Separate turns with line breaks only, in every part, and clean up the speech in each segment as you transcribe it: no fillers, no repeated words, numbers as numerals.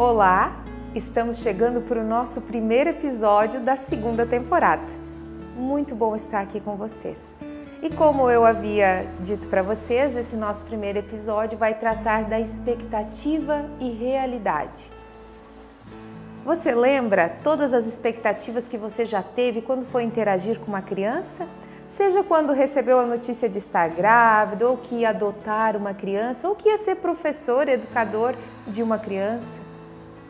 Olá, estamos chegando para o nosso primeiro episódio da segunda temporada. Muito bom estar aqui com vocês. E como eu havia dito para vocês, esse nosso primeiro episódio vai tratar da expectativa e realidade. Você lembra todas as expectativas que você já teve quando foi interagir com uma criança? Seja quando recebeu a notícia de estar grávida, ou que ia adotar uma criança, ou que ia ser professor, educador de uma criança.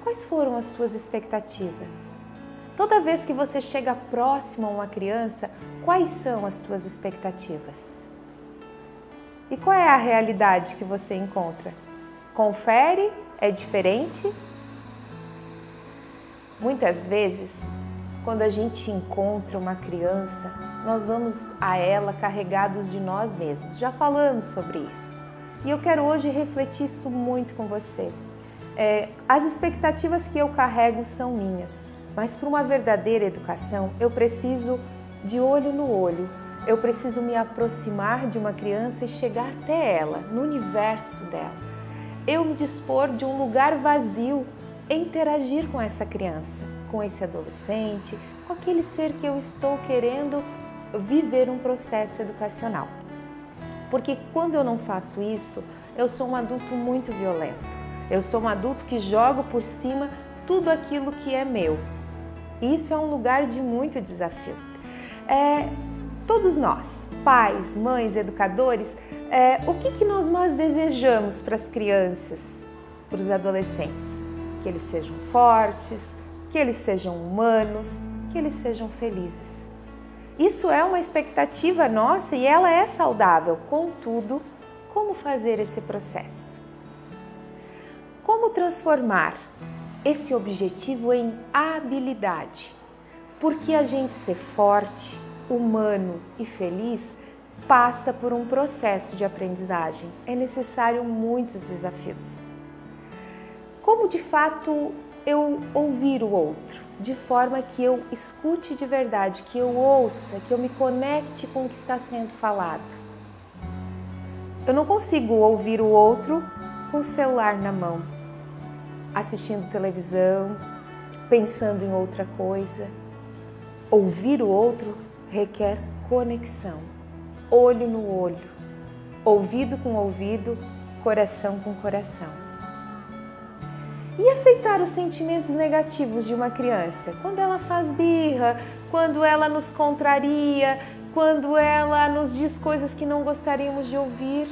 Quais foram as suas expectativas? Toda vez que você chega próximo a uma criança, quais são as suas expectativas? E qual é a realidade que você encontra? Confere? É diferente? Muitas vezes, quando a gente encontra uma criança, nós vamos a ela carregados de nós mesmos. Já falamos sobre isso. E eu quero hoje refletir isso muito com você. As expectativas que eu carrego são minhas, mas para uma verdadeira educação eu preciso de olho no olho, eu preciso me aproximar de uma criança e chegar até ela, no universo dela. Eu me dispor de um lugar vazio, interagir com essa criança, com esse adolescente, com aquele ser que eu estou querendo viver um processo educacional. Porque quando eu não faço isso, eu sou um adulto muito violento. Eu sou um adulto que jogo por cima tudo aquilo que é meu. Isso é um lugar de muito desafio. Todos nós, pais, mães, educadores, o que nós mais desejamos para as crianças, para os adolescentes? Que eles sejam fortes, que eles sejam humanos, que eles sejam felizes. Isso é uma expectativa nossa e ela é saudável. Contudo, como fazer esse processo? Como transformar esse objetivo em habilidade? Porque a gente ser forte, humano e feliz passa por um processo de aprendizagem. É necessário muitos desafios. Como de fato eu ouvir o outro, de forma que eu escute de verdade, que eu ouça, que eu me conecte com o que está sendo falado. Eu não consigo ouvir o outro com o celular na mão, assistindo televisão, pensando em outra coisa. Ouvir o outro requer conexão, olho no olho, ouvido com ouvido, coração com coração. E aceitar os sentimentos negativos de uma criança, quando ela faz birra, quando ela nos contraria, quando ela nos diz coisas que não gostaríamos de ouvir.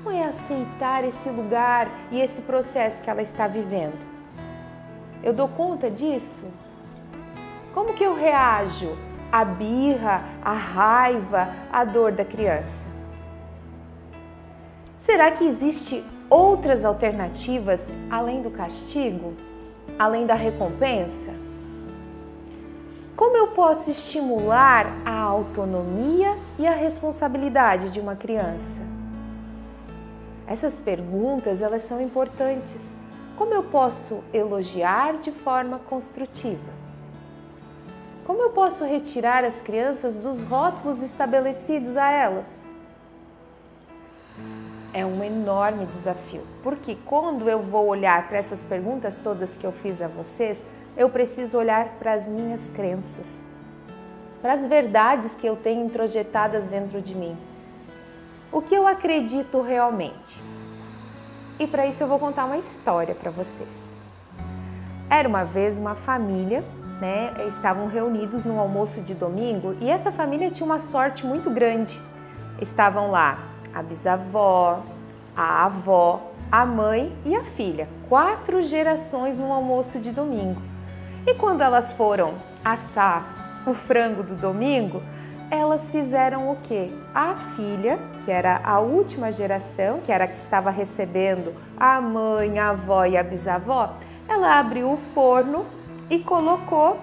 Como é aceitar esse lugar e esse processo que ela está vivendo? Eu dou conta disso? Como que eu reajo à birra, à raiva, à dor da criança? Será que existe outras alternativas além do castigo? Além da recompensa? Como eu posso estimular a autonomia e a responsabilidade de uma criança? Essas perguntas, elas são importantes. Como eu posso elogiar de forma construtiva? Como eu posso retirar as crianças dos rótulos estabelecidos a elas? É um enorme desafio, porque quando eu vou olhar para essas perguntas todas que eu fiz a vocês, eu preciso olhar para as minhas crenças, para as verdades que eu tenho introjetadas dentro de mim. O que eu acredito realmente? E para isso eu vou contar uma história para vocês. Era uma vez uma família, estavam reunidos num almoço de domingo e essa família tinha uma sorte muito grande. Estavam lá a bisavó, a avó, a mãe e a filha. 4 gerações num almoço de domingo. E quando elas foram assar o frango do domingo, elas fizeram o quê? A filha, que era a última geração, que era a que estava recebendo a mãe, a avó e a bisavó, ela abriu o forno e colocou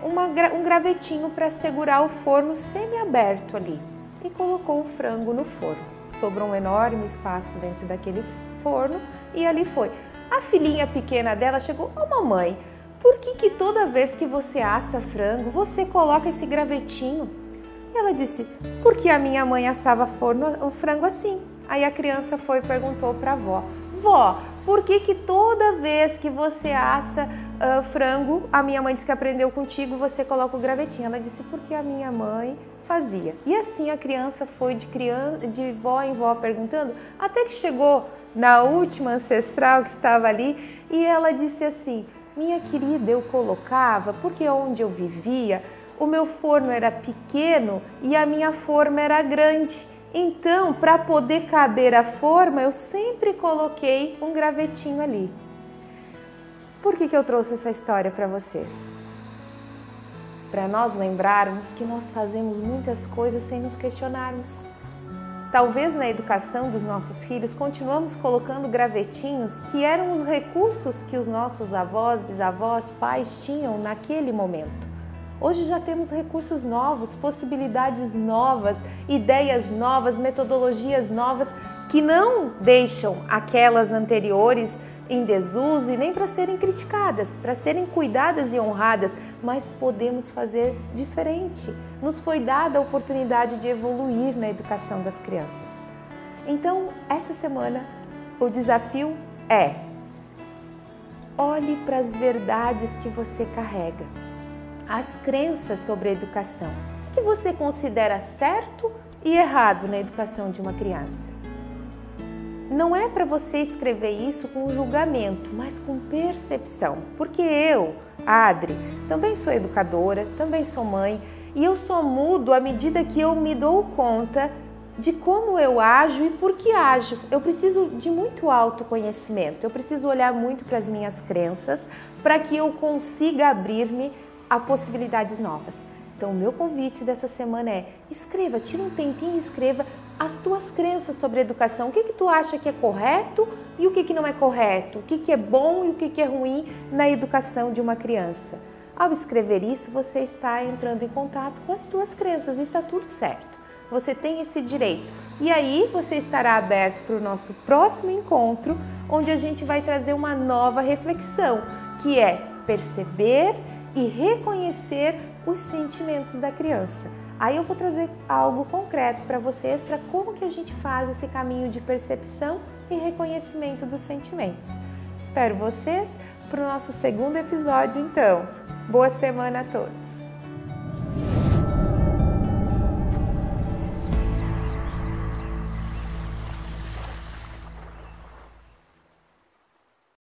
um gravetinho para segurar o forno semi-aberto ali. E colocou o frango no forno. Sobrou um enorme espaço dentro daquele forno e ali foi. A filhinha pequena dela chegou: "Ô mamãe, por que toda vez que você assa frango, você coloca esse gravetinho?" E ela disse: "Porque a minha mãe assava o frango assim." Aí a criança foi e perguntou para a avó: "Vó, Por que que toda vez que você assa frango, a minha mãe disse que aprendeu contigo, você coloca o gravetinho? Ela disse, porque a minha mãe fazia. E assim a criança foi de vó em vó perguntando, até que chegou na última ancestral que estava ali e ela disse assim, minha querida, eu colocava porque onde eu vivia o meu forno era pequeno e a minha forma era grande. Então, para poder caber a forma, eu sempre coloquei um gravetinho ali. Por que eu trouxe essa história para vocês? Para nós lembrarmos que nós fazemos muitas coisas sem nos questionarmos. Talvez na educação dos nossos filhos continuamos colocando gravetinhos que eram os recursos que os nossos avós, bisavós, pais tinham naquele momento. Hoje já temos recursos novos, possibilidades novas, ideias novas, metodologias novas que não deixam aquelas anteriores em desuso e nem para serem criticadas, para serem cuidadas e honradas, mas podemos fazer diferente. Nos foi dada a oportunidade de evoluir na educação das crianças. Então, essa semana, o desafio é: olhe para as verdades que você carrega, as crenças sobre a educação. O que você considera certo e errado na educação de uma criança? Não é para você escrever isso com julgamento, mas com percepção. Porque eu, Adri, também sou educadora, também sou mãe e eu só mudo à medida que eu me dou conta de como eu ajo e por que ajo. Eu preciso de muito autoconhecimento, eu preciso olhar muito para as minhas crenças para que eu consiga abrir-me a possibilidades novas. Então, o meu convite dessa semana é: escreva, tira um tempinho e escreva as tuas crenças sobre educação. O que tu acha que é correto e o que não é correto? O que é bom e o que é ruim na educação de uma criança? Ao escrever isso, você está entrando em contato com as tuas crenças e está tudo certo. Você tem esse direito. E aí, você estará aberto para o nosso próximo encontro, onde a gente vai trazer uma nova reflexão, que é perceber e reconhecer os sentimentos da criança. Aí eu vou trazer algo concreto para vocês, para como que a gente faz esse caminho de percepção e reconhecimento dos sentimentos. Espero vocês para o nosso segundo episódio, então. Boa semana a todos!